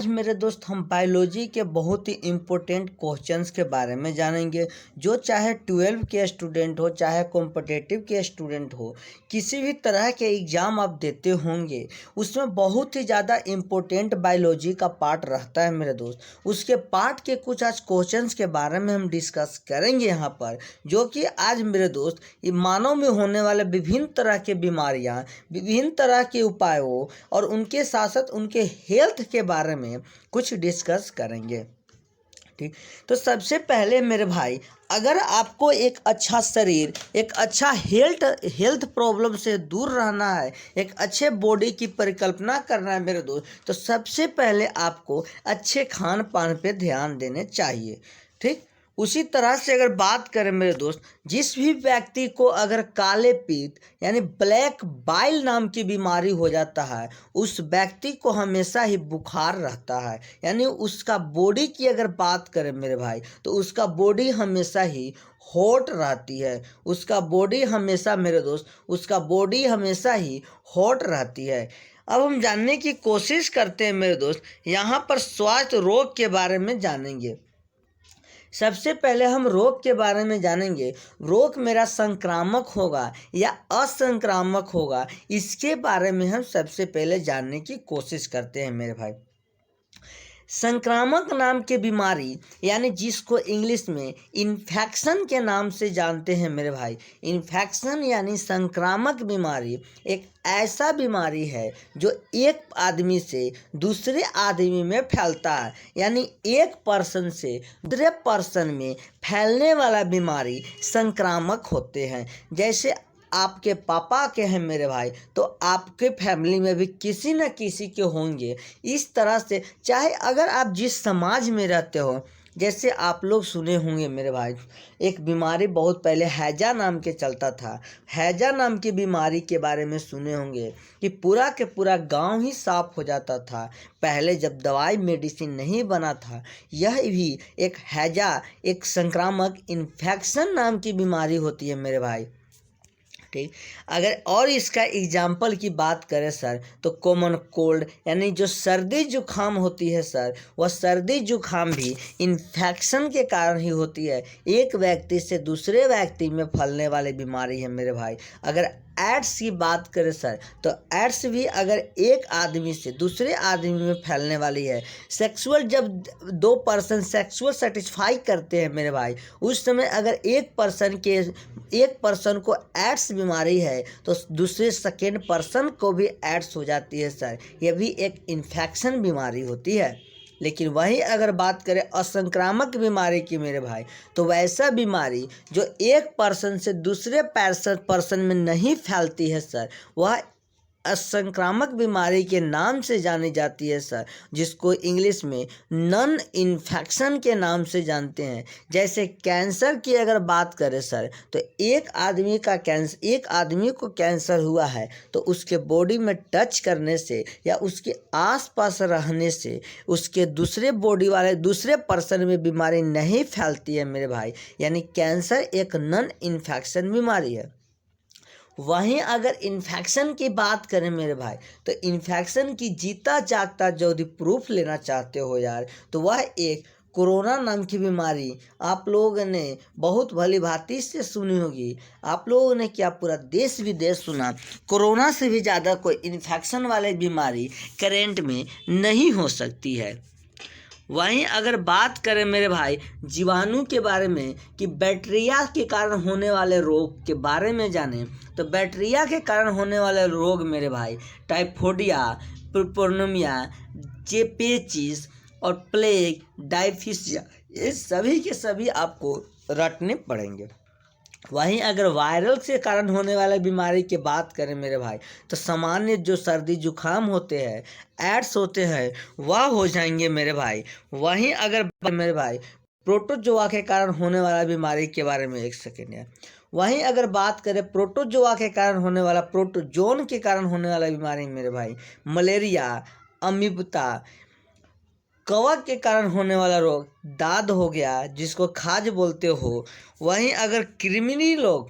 आज मेरे दोस्त हम बायोलॉजी के बहुत ही इम्पोर्टेंट क्वेश्चंस के बारे में जानेंगे। जो चाहे 12 के स्टूडेंट हो, चाहे कॉम्पिटिटिव के स्टूडेंट हो, किसी भी तरह के एग्ज़ाम आप देते होंगे, उसमें बहुत ही ज़्यादा इम्पोर्टेंट बायोलॉजी का पार्ट रहता है मेरे दोस्त। उसके पार्ट के कुछ आज क्वेश्चंस के बारे में हम डिस्कस करेंगे यहाँ पर, जो कि आज मेरे दोस्त ये मानव में होने वाले विभिन्न तरह के बीमारियाँ, विभिन्न तरह के उपायों और उनके साथ साथ उनके हेल्थ के बारे में कुछ डिस्कस करेंगे। ठीक, तो सबसे पहले मेरे भाई, अगर आपको एक अच्छा शरीर, एक अच्छा हेल्थ प्रॉब्लम से दूर रहना है, एक अच्छे बॉडी की परिकल्पना करना है मेरे दोस्त, तो सबसे पहले आपको अच्छे खान पान पे ध्यान देने चाहिए। ठीक, उसी तरह से अगर बात करें मेरे दोस्त, जिस भी व्यक्ति को अगर काले पीत यानी ब्लैक बाइल नाम की बीमारी हो जाता है, उस व्यक्ति को हमेशा ही बुखार रहता है। यानी उसका बॉडी की अगर बात करें मेरे भाई, तो उसका बॉडी हमेशा ही हॉट रहती है। उसका बॉडी हमेशा मेरे दोस्त, उसका बॉडी हमेशा ही हॉट रहती है। अब हम जानने की कोशिश करते हैं मेरे दोस्त, यहाँ पर स्वास्थ्य रोग के बारे में जानेंगे। सबसे पहले हम रोग के बारे में जानेंगे। रोग मेरा संक्रामक होगा या असंक्रामक होगा, इसके बारे में हम सबसे पहले जानने की कोशिश करते हैं मेरे भाई। संक्रामक नाम की बीमारी यानी जिसको इंग्लिश में इन्फेक्शन के नाम से जानते हैं मेरे भाई। इन्फेक्शन यानी संक्रामक बीमारी एक ऐसा बीमारी है जो एक आदमी से दूसरे आदमी में फैलता है। यानी एक पर्सन से दूसरे पर्सन में फैलने वाला बीमारी संक्रामक होते हैं। जैसे आपके पापा के हैं मेरे भाई, तो आपके फैमिली में भी किसी न किसी के होंगे। इस तरह से चाहे अगर आप जिस समाज में रहते हो, जैसे आप लोग सुने होंगे मेरे भाई, एक बीमारी बहुत पहले हैजा नाम के चलता था। हैजा नाम की बीमारी के बारे में सुने होंगे कि पूरा के पूरा गांव ही साफ हो जाता था। पहले जब दवाई मेडिसिन नहीं बना था, यह भी एक हैजा, एक संक्रामक इन्फेक्शन नाम की बीमारी होती है मेरे भाई। ठीक, अगर और इसका एग्जाम्पल की बात करें सर, तो कॉमन कोल्ड यानी जो सर्दी जुखाम होती है सर, वह सर्दी जुखाम भी इन्फेक्शन के कारण ही होती है। एक व्यक्ति से दूसरे व्यक्ति में फैलने वाली बीमारी है मेरे भाई। अगर एड्स की बात करें सर, तो एड्स भी अगर एक आदमी से दूसरे आदमी में फैलने वाली है। सेक्सुअल, जब दो पर्सन सेक्सुअल सेटिस्फाई करते हैं मेरे भाई, उस समय अगर एक पर्सन को एड्स बीमारी है, तो दूसरे सेकेंड पर्सन को भी एड्स हो जाती है सर। यह भी एक इन्फेक्शन बीमारी होती है। लेकिन वहीं अगर बात करें असंक्रामक बीमारी की मेरे भाई, तो वैसा बीमारी जो एक पर्सन से दूसरे पर्सन में नहीं फैलती है सर, वह असंक्रामक बीमारी के नाम से जानी जाती है सर, जिसको इंग्लिश में नॉन इन्फेक्शन के नाम से जानते हैं। जैसे कैंसर की अगर बात करें सर, तो एक आदमी को कैंसर हुआ है, तो उसके बॉडी में टच करने से या उसके आसपास रहने से उसके दूसरे बॉडी वाले दूसरे पर्सन में बीमारी नहीं फैलती है मेरे भाई। यानी कैंसर एक नॉन इन्फेक्शन बीमारी है। वहीं अगर इन्फेक्शन की बात करें मेरे भाई, तो इन्फेक्शन की जीता जागता जो यदि प्रूफ लेना चाहते हो यार, तो वह एक कोरोना नाम की बीमारी आप लोगों ने बहुत भली भांति से सुनी होगी। आप लोगों ने क्या पूरा देश विदेश सुना। कोरोना से भी ज़्यादा कोई इन्फेक्शन वाली बीमारी करेंट में नहीं हो सकती है। वहीं अगर बात करें मेरे भाई जीवाणु के बारे में, कि बैक्टीरिया के कारण होने वाले रोग के बारे में जानें, तो बैक्टीरिया के कारण होने वाले रोग मेरे भाई टाइफोइडिया, प्रोपोनिया, चेपेचिस और प्लेग, डायफिसिया, ये सभी के सभी आपको रटने पड़ेंगे। वहीं अगर वायरल के कारण होने वाले बीमारी की बात करें मेरे भाई, तो सामान्य जो सर्दी जुखाम होते हैं, एड्स होते हैं, वह हो जाएंगे मेरे भाई। वहीं अगर मेरे भाई प्रोटोजोआ के कारण होने वाला बीमारी के बारे में एक सेकेंड है। वहीं अगर बात करें प्रोटोजोआ के कारण होने वाला, प्रोटोजोन के कारण होने वाला बीमारी मेरे भाई मलेरिया, अमीबता, कवक के कारण होने वाला रोग दाद हो गया, जिसको खाज बोलते हो। वहीं अगर कृमि रोग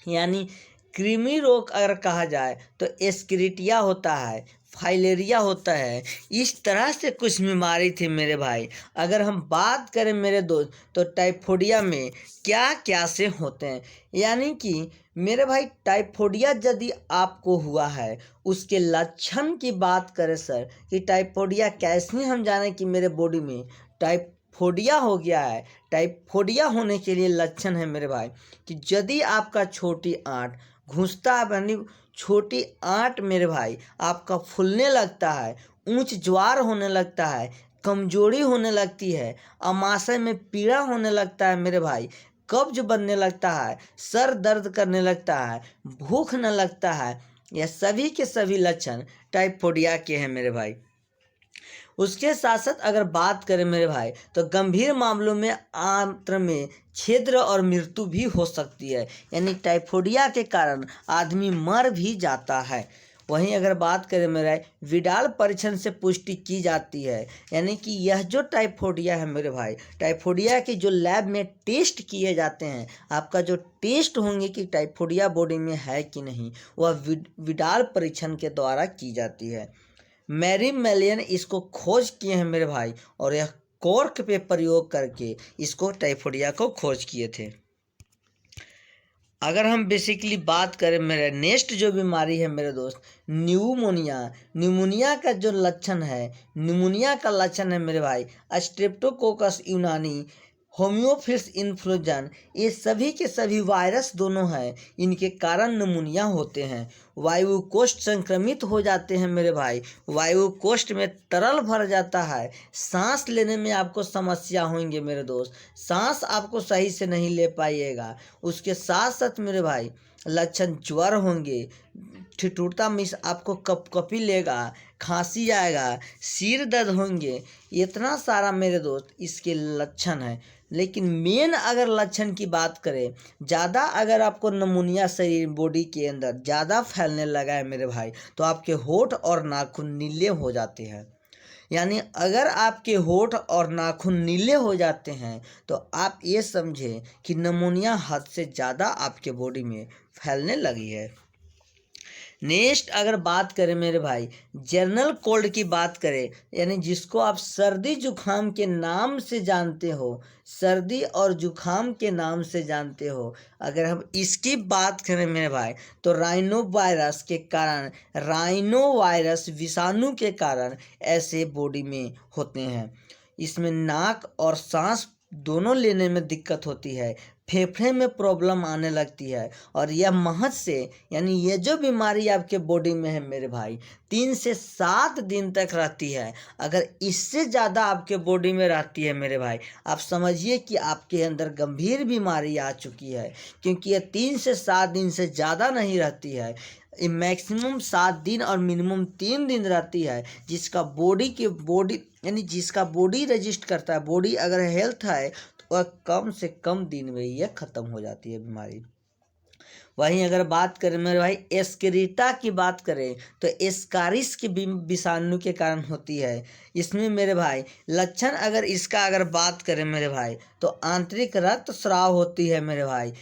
यानी कृमि रोग अगर कहा जाए, तो एस्क्रिटिया होता है, फाइलेरिया होता है, इस तरह से कुछ बीमारी थी मेरे भाई। अगर हम बात करें मेरे दोस्त, तो टाइफोडिया में क्या क्या से होते हैं, यानी कि मेरे भाई टाइफोडिया यदि आपको हुआ है, उसके लक्षण की बात करें सर, कि टाइफोडिया कैसे हम जाने कि मेरे बॉडी में टाइफोडिया हो गया है। टाइफोडिया होने के लिए लक्षण है मेरे भाई कि यदि आपका छोटी आंत घुसता है, यानी छोटी आंत मेरे भाई आपका फूलने लगता है, ऊंच ज्वार होने लगता है, कमजोरी होने लगती है, अमाशय में पीड़ा होने लगता है मेरे भाई, कब्ज बनने लगता है, सर दर्द करने लगता है, भूख न लगता है, यह सभी के सभी लक्षण टाइफोडिया के हैं मेरे भाई। उसके साथ साथ अगर बात करें मेरे भाई, तो गंभीर मामलों में आंत्र में छिद्र और मृत्यु भी हो सकती है, यानी टाइफोडिया के कारण आदमी मर भी जाता है। वहीं अगर बात करें मेरे भाई, विडाल परीक्षण से पुष्टि की जाती है, यानी कि यह जो टाइफोडिया है मेरे भाई, टाइफोडिया के जो लैब में टेस्ट किए जाते हैं, आपका जो टेस्ट होंगे कि टाइफोडिया बॉडी में है कि नहीं, वह विडाल परीक्षण के द्वारा की जाती है। मैरी मेलियन इसको खोज किए हैं मेरे भाई, और यह कॉर्क पे प्रयोग करके इसको टाइफोडिया को खोज किए थे। अगर हम बेसिकली बात करें मेरे नेक्स्ट जो बीमारी है मेरे दोस्त, न्यूमोनिया। न्यूमोनिया का जो लक्षण है, न्यूमोनिया का लक्षण है मेरे भाई स्ट्रेप्टोकोकस यूनानी, होम्योफिल्स इन्फ्लुएंजा, ये सभी के सभी वायरस दोनों हैं, इनके कारण निमोनिया होते हैं। वायु कोष्ठ संक्रमित हो जाते हैं मेरे भाई, वायु कोष्ठ में तरल भर जाता है, सांस लेने में आपको समस्या होंगे मेरे दोस्त, सांस आपको सही से नहीं ले पाइएगा। उसके साथ साथ मेरे भाई लक्षण ज्वर होंगे, ठिठुरता मिस आपको कपकपी लेगा, खांसी आएगा, सिर दर्द होंगे, इतना सारा मेरे दोस्त इसके लक्षण हैं। लेकिन मेन अगर लक्षण की बात करें, ज़्यादा अगर आपको नमूनिया शरीर बॉडी के अंदर ज़्यादा फैलने लगा है मेरे भाई, तो आपके होंठ और नाखून नीले हो जाते हैं। यानी अगर आपके होंठ और नाखून नीले हो जाते हैं, तो आप ये समझें कि नमूनिया हद से ज़्यादा आपके बॉडी में फैलने लगी है। नेक्स्ट अगर बात करें मेरे भाई, जनरल कोल्ड की बात करें, यानी जिसको आप सर्दी जुखाम के नाम से जानते हो, सर्दी और जुखाम के नाम से जानते हो, अगर हम इसकी बात करें मेरे भाई, तो राइनो वायरस के कारण, राइनो वायरस विषाणु के कारण ऐसे बॉडी में होते हैं। इसमें नाक और सांस दोनों लेने में दिक्कत होती है, फेफड़े में प्रॉब्लम आने लगती है, और यह महज से, यानी ये जो बीमारी आपके बॉडी में है मेरे भाई, 3 से 7 दिन तक रहती है। अगर इससे ज़्यादा आपके बॉडी में रहती है मेरे भाई, आप समझिए कि आपके अंदर गंभीर बीमारी आ चुकी है, क्योंकि यह 3 से 7 दिन से ज़्यादा नहीं रहती है, मैक्सिमम 7 दिन और मिनिमम 3 दिन रहती है। जिसका बॉडी यानी जिसका बॉडी रजिस्ट करता है, बॉडी अगर हेल्थ है, तो वह कम से कम दिन में ही ख़त्म हो जाती है बीमारी। वहीं अगर बात करें मेरे भाई एस्केरिटा की बात करें, तो एस्कारिस के विषाणु के कारण होती है। इसमें मेरे भाई लक्षण अगर बात करें मेरे भाई, तो आंतरिक रक्तस्राव होती है मेरे भाई,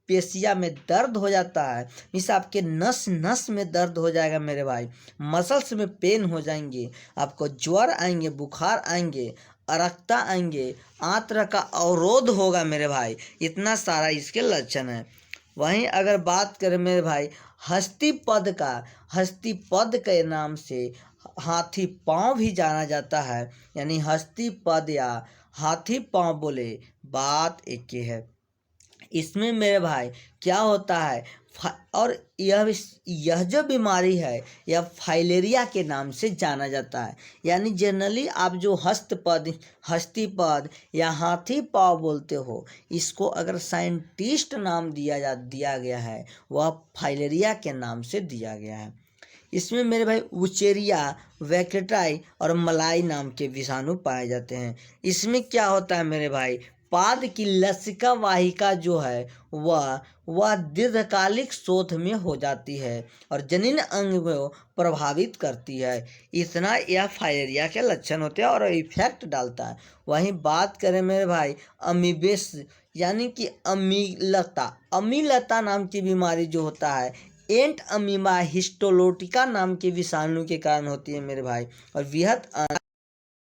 पेशिया में दर्द हो जाता है, इस आपके नस नस में दर्द हो जाएगा मेरे भाई, मसल्स में पेन हो जाएंगे, आपको ज्वर आएंगे, बुखार आएंगे, अरक्ता आएंगे, आंत्र का अवरोध होगा मेरे भाई। इतना सारा इसके लक्षण है। वहीं अगर बात करें मेरे भाई हस्तीपद के नाम से हाथी पाँव भी जाना जाता है, यानी हस्तीपद या हाथी पाँव बोले बात एक ही है। इसमें मेरे भाई क्या होता है, और यह जो बीमारी है, यह फाइलेरिया के नाम से जाना जाता है। यानी जनरली आप जो हस्तीपद या हाथी पाँव बोलते हो, इसको अगर साइंटिस्ट नाम दिया गया है, वह फाइलेरिया के नाम से दिया गया है। इसमें मेरे भाई उचेरिया, वैकेटाई और मलाई नाम के विषाणु पाए जाते हैं। इसमें क्या होता है मेरे भाई, पाद की लसिका वाहिका जो है वह दीर्घकालिक शोथ में हो जाती है और जनन अंग को प्रभावित करती है। इतना यह फाइलेरिया के लक्षण होते हैं और इफेक्ट डालता है। वहीं बात करें मेरे भाई अमीबेस, यानी कि अमीलता नाम की बीमारी जो होता है, एंट अमीबा हिस्टोलोटिका नाम के विषाणु के कारण होती है मेरे भाई, और वृहद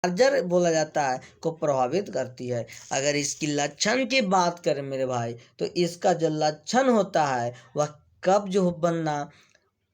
चार्जर बोला जाता है को प्रभावित करती है। अगर इसकी लक्षण की बात करें मेरे भाई, तो इसका जो लक्षण होता है वह कब्ज बनना,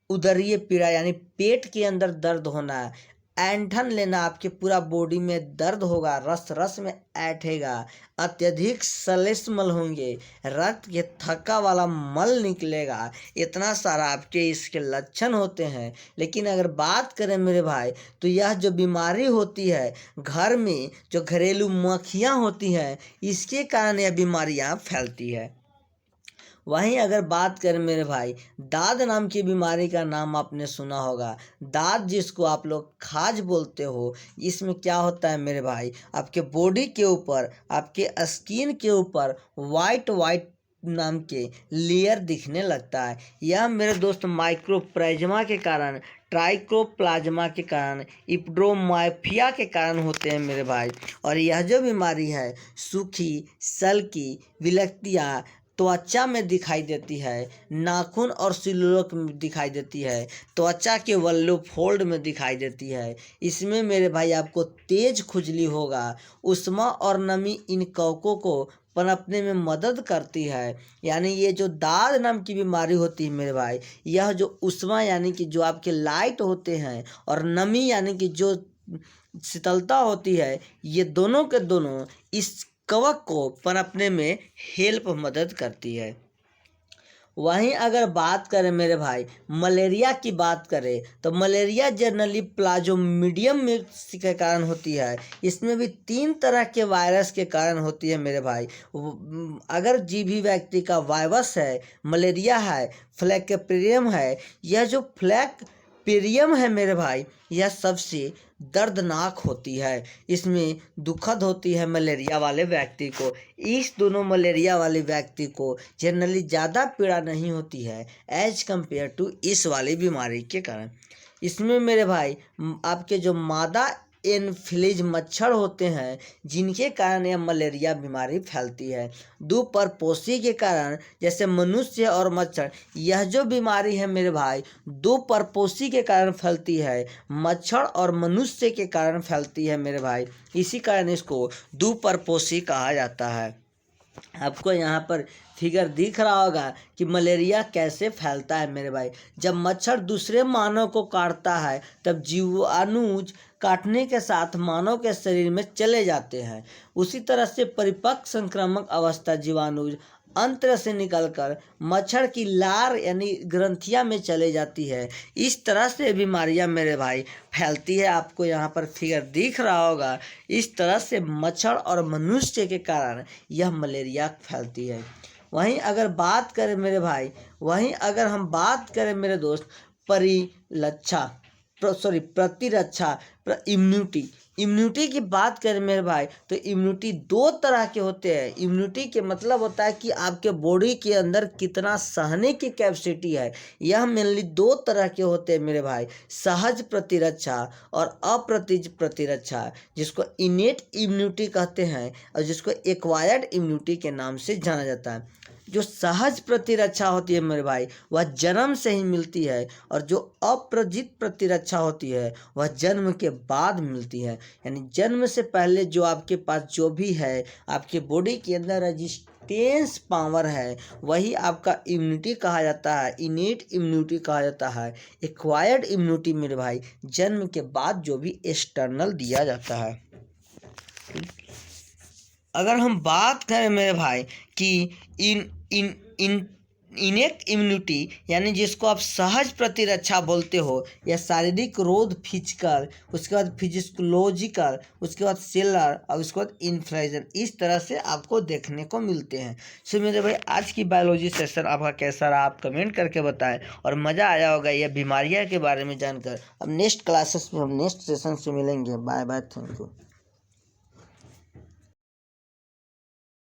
उदरीय पीड़ा यानी पेट के अंदर दर्द होना, ऐंठन लेना, आपके पूरा बॉडी में दर्द होगा, रस रस में ऐंठेगा, अत्यधिक श्लेष्मल होंगे, रक्त के थक्का वाला मल निकलेगा। इतना सारा आपके इसके लक्षण होते हैं। लेकिन अगर बात करें मेरे भाई, तो यह जो बीमारी होती है घर में जो घरेलू मक्खियाँ होती हैं, इसके कारण यह बीमारियाँ फैलती है। वहीं अगर बात करें मेरे भाई, दाद नाम की बीमारी का नाम आपने सुना होगा। दाद जिसको आप लोग खाज बोलते हो, इसमें क्या होता है मेरे भाई, आपके बॉडी के ऊपर, आपके स्किन के ऊपर वाइट वाइट नाम के लेयर दिखने लगता है। यह मेरे दोस्त माइक्रोप्लाज्मा के कारण, ट्राइकोप्लाज्मा के कारण, इप्डोमाइफिया के कारण होते हैं मेरे भाई। और यह जो बीमारी है सूखी, सल्की, विलक्तियाँ त्वचा में दिखाई देती है, नाखून और सिलोक में दिखाई देती है, त्वचा के वल्लो फोल्ड में दिखाई देती है। इसमें मेरे भाई आपको तेज खुजली होगा। उष्मा और नमी इन कवकों को पनपने में मदद करती है। यानी ये जो दाद नाम की बीमारी होती है मेरे भाई, यह जो उष्मा यानी कि जो आपके लाइट होते हैं, और नमी यानी कि जो शीतलता होती है, ये दोनों के दोनों इस कवक को पनपने में हेल्प मदद करती है। वहीं अगर बात करें मेरे भाई मलेरिया की बात करें, तो मलेरिया जनरली प्लाज्मोडियम के कारण होती है। इसमें भी 3 तरह के वायरस के कारण होती है मेरे भाई। अगर जीभी व्यक्ति का वायरस है, मलेरिया है, फ्लैक्पेरियम है, यह जो फ्लैक्पेरियम है मेरे भाई, यह सबसे दर्दनाक होती है। इसमें दुखद होती है मलेरिया वाले व्यक्ति को। इस दोनों मलेरिया वाले व्यक्ति को जनरली ज़्यादा पीड़ा नहीं होती है एज कंपेयर टू इस वाली बीमारी के कारण। इसमें मेरे भाई आपके जो मादा एनफ्लूएंजा मच्छर होते हैं, जिनके कारण यह मलेरिया बीमारी फैलती है। दो परपोषी के कारण, जैसे मनुष्य और मच्छर, यह जो बीमारी है मेरे भाई दो परपोषी के कारण फैलती है, मच्छर और मनुष्य के कारण फैलती है मेरे भाई। इसी कारण इसको दो परपोषी कहा जाता है। आपको यहाँ पर फिगर दिख रहा होगा कि मलेरिया कैसे फैलता है मेरे भाई। जब मच्छर दूसरे मानव को काटता है, तब जीवाणु काटने के साथ मानव के शरीर में चले जाते हैं। उसी तरह से परिपक्व संक्रामक अवस्था जीवाणु अंत्र से निकलकर मच्छर की लार यानी ग्रंथियां में चले जाती है। इस तरह से बीमारियां मेरे भाई फैलती है। आपको यहाँ पर फिगर दिख रहा होगा। इस तरह से मच्छर और मनुष्य के कारण यह मलेरिया फैलती है। वहीं अगर बात करें मेरे भाई, वहीं अगर हम बात करें मेरे दोस्त प्रतिरक्षा इम्यूनिटी की बात करें मेरे भाई, तो इम्यूनिटी 2 तरह के होते हैं। इम्यूनिटी के मतलब होता है कि आपके बॉडी के अंदर कितना सहने की कैपेसिटी है। यह मेनली 2 तरह के होते हैं मेरे भाई, सहज प्रतिरक्षा और अप्रतिज प्रतिरक्षा, जिसको इनेट इम्यूनिटी कहते हैं और जिसको एक्वायर्ड इम्यूनिटी के नाम से जाना जाता है। जो सहज प्रतिरक्षा होती है मेरे भाई, वह जन्म से ही मिलती है, और जो अप्रजित प्रतिरक्षा होती है वह जन्म के बाद मिलती है। यानी जन्म से पहले जो आपके पास जो भी है, आपके बॉडी के अंदर रेजिस्टेंस पावर है, वही आपका इम्यूनिटी कहा जाता है, इनेट इम्यूनिटी कहा जाता है। एक्वायर्ड इम्यूनिटी मेरे भाई जन्म के बाद जो भी एक्सटर्नल दिया जाता है। अगर हम बात करें मेरे भाई कि इनेट इम्यूनिटी यानी जिसको आप सहज प्रतिरक्षा बोलते हो, या शारीरिक रोध फिजिकल, उसके बाद फिजियोलॉजिकल, उसके बाद सेलर और उसके बाद इन्फ्लुएंजा, इस तरह से आपको देखने को मिलते हैं। सो मेरे भाई आज की बायोलॉजी सेशन आपका कैसा रहा आप कमेंट करके बताएं, और मज़ा आया होगा यह बीमारियां के बारे में जानकर। अब नेक्स्ट क्लासेस में हम नेक्स्ट सेशन से मिलेंगे। Bye bye, thank you.